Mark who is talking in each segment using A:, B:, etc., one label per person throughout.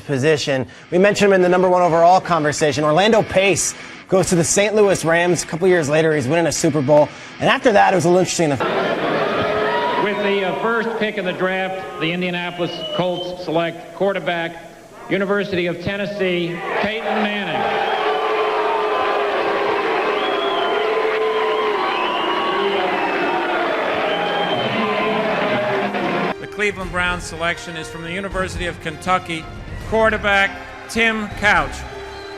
A: position. We mentioned him in the number one overall conversation. Orlando Pace goes to the St. Louis Rams. A couple years later, he's winning a Super Bowl. And after that, it was a little interesting.
B: With the first pick in the draft, the Indianapolis Colts select quarterback, University of Tennessee, Peyton Manning.
C: The Cleveland Browns selection is from the University of Kentucky, quarterback Tim Couch.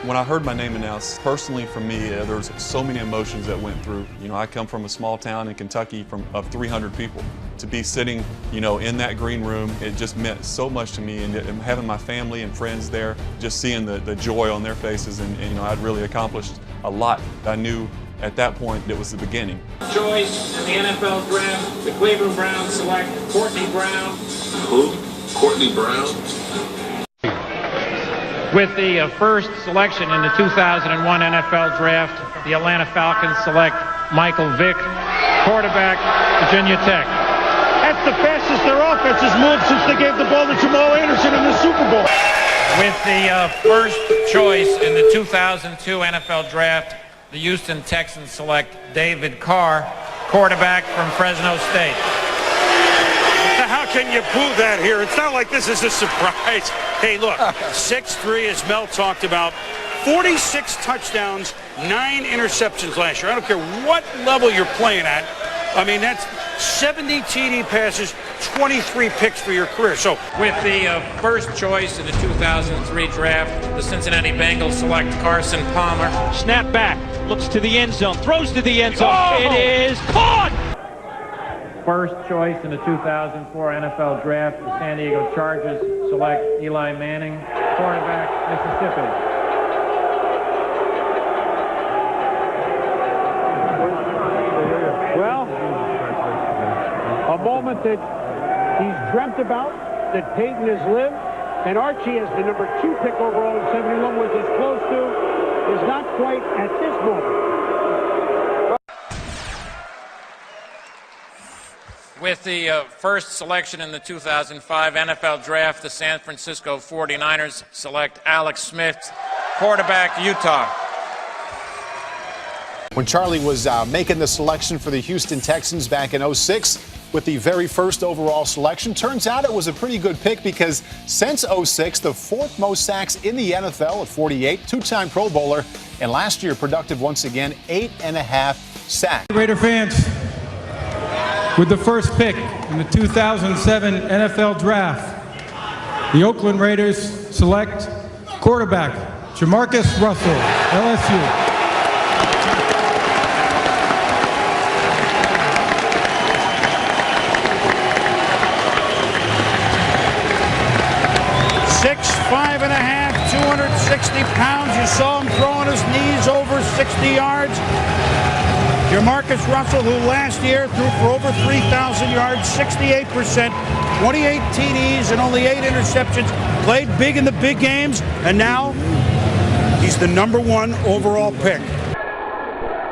D: When I heard my name announced, personally for me, there was so many emotions that went through. You know, I come from a small town in Kentucky of 300 people. To be sitting, you know, in that green room, it just meant so much to me. And having my family and friends there, just seeing the joy on their faces, and you know, I'd really accomplished a lot. I knew at that point it was the beginning.
B: Choice in the NFL draft, the Cleveland Browns select Courtney Brown.
E: Who? Courtney Brown?
B: With the first selection in the 2001 NFL draft, the Atlanta Falcons select Michael Vick, quarterback, Virginia Tech.
F: That's the fastest their offense has moved since they gave the ball to Jamal Anderson in the Super Bowl.
C: With the first choice in the 2002 NFL draft, the Houston Texans select David Carr, quarterback from Fresno State.
F: How can you boo that here? It's not like this is a surprise. Hey, look, 6'3", as Mel talked about, 46 touchdowns, 9 interceptions last year. I don't care what level you're playing at. I mean, that's 70 TD passes, 23 picks for your career. So,
C: with the first choice in the 2003 draft, the Cincinnati Bengals select Carson Palmer.
G: Snap back, looks to the end zone, throws to the end zone. Oh! It is caught!
B: First choice in the 2004 NFL draft, the San Diego Chargers select Eli Manning, quarterback, Mississippi.
F: well, a moment that he's dreamt about, that Peyton has lived, and Archie, as the number 2 pick overall in 71, was as close to, is not quite at this moment.
C: With the first selection in the 2005 NFL Draft, the San Francisco 49ers select Alex Smith, quarterback, Utah.
H: When Charlie was making the selection for the Houston Texans back in '06 with the very first overall selection, turns out it was a pretty good pick because since '06, the 4th most sacks in the NFL at 48, 2-time Pro Bowler, and last year productive once again, 8.5 sacks.
I: Raider fans, with the first pick in the 2007 NFL Draft, the Oakland Raiders select quarterback Jamarcus Russell, LSU.
F: Five and a half, 260 pounds. You saw him throwing his knees over 60 yards. Jamarcus Russell, who last year threw for over 3,000 yards, 68%, 28 TDs and only 8 interceptions, played big in the big games, and now he's the number 1 overall pick.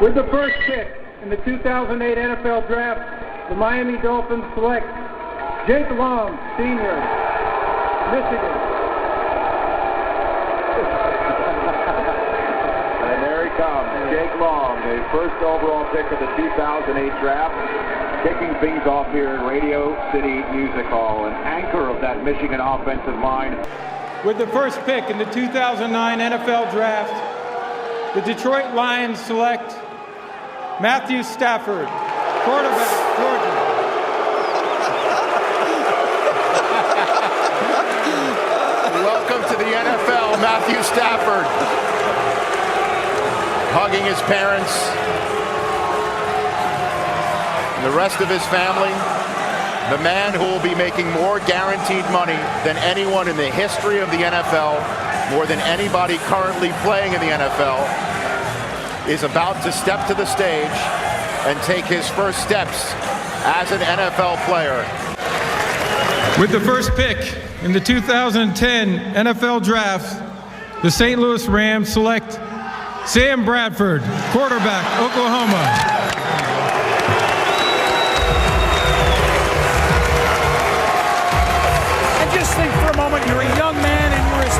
B: With the first pick in the 2008 NFL Draft, the Miami Dolphins select Jake Long, Sr., Michigan.
J: And there he comes, Jake Long, the first overall pick of the 2008 draft, kicking things off here in Radio City Music Hall, an anchor of that Michigan offensive line.
I: With the first pick in the 2009 NFL Draft, the Detroit Lions select Matthew Stafford, quarterback, Georgia.
H: Welcome to the NFL, Matthew Stafford. Hugging his parents and the rest of his family. The man who will be making more guaranteed money than anyone in the history of the NFL, more than anybody currently playing in the NFL, is about to step to the stage and take his first steps as an NFL player.
I: With the first pick in the 2010 NFL Draft, the St. Louis Rams select Sam Bradford, quarterback, Oklahoma.
F: And just think for a moment, you're a young man and you're as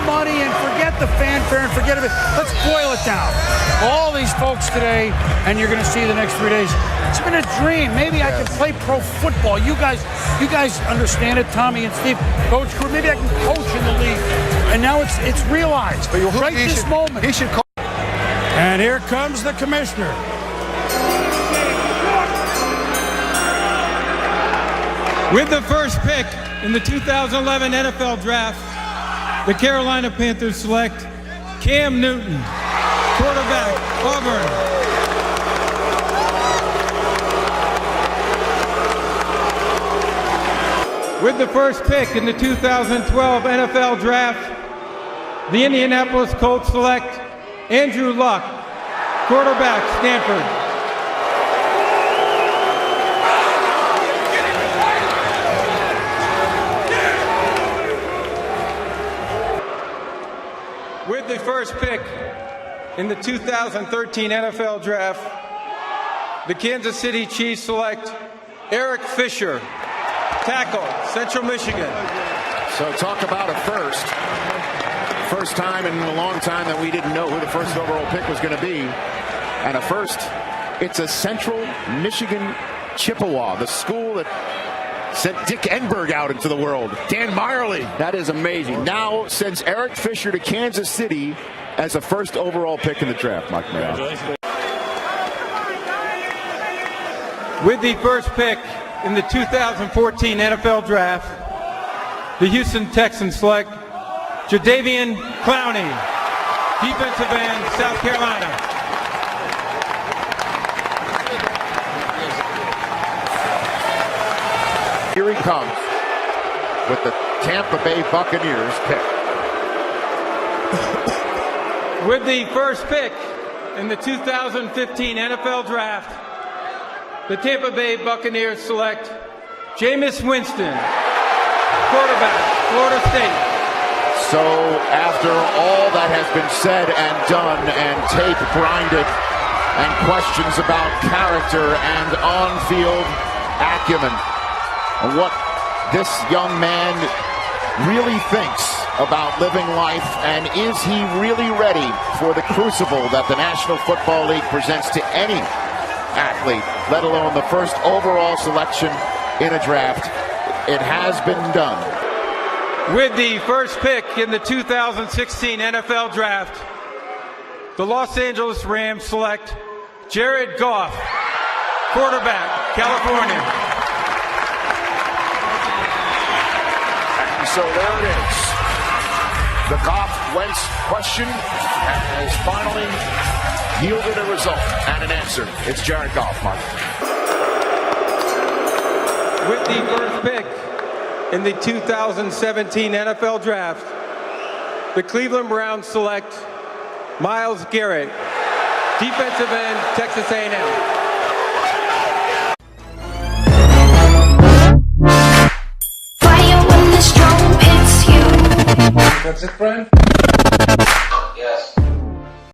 F: money and forget the fanfare and forget it. Let's boil it down. All these folks today, and you're going to see the next 3 days. It's been a dream. Maybe I can play pro football. You guys understand it, Tommy and Steve. Coach, maybe I can coach in the league. And now it's realized.
H: But
F: right this moment.
H: He should call.
F: And here comes the commissioner.
I: With the first pick in the 2011 NFL Draft, the Carolina Panthers select Cam Newton, quarterback, Auburn. With the first pick in the 2012 NFL Draft, the Indianapolis Colts select Andrew Luck, quarterback, Stanford. With the first pick in the 2013 NFL Draft, the Kansas City Chiefs select Eric Fisher, tackle, Central Michigan.
H: So talk about a first. First time in a long time that we didn't know who the first overall pick was going to be. And a first, it's a Central Michigan Chippewa, the school that sent Dick Enberg out into the world. Dan Meyerly. That is amazing. Now sends Eric Fisher to Kansas City as a first overall pick in the draft, Mike Mayock.
I: With the first pick in the 2014 NFL Draft, the Houston Texans select Jadeveon Clowney, defensive end, South Carolina.
H: Here he comes with the Tampa Bay Buccaneers pick.
I: With the first pick in the 2015 NFL Draft, the Tampa Bay Buccaneers select Jameis Winston, quarterback, Florida State.
H: So after all that has been said and done and tape grinded and questions about character and on-field acumen, what this young man really thinks about living life, and is he really ready for the crucible that the National Football League presents to any athlete, let alone the first overall selection in a draft? It has been done.
I: With the first pick in the 2016 NFL Draft, the Los Angeles Rams select Jared Goff, quarterback, California.
H: So there it is. The Goff-Wentz question has finally yielded a result and an answer. It's Jared Goff, Mark.
I: With the first pick in the 2017 NFL Draft, the Cleveland Browns select Myles Garrett, defensive end, Texas A&M.
K: Fire when the storm hits you.
B: That's it, friend.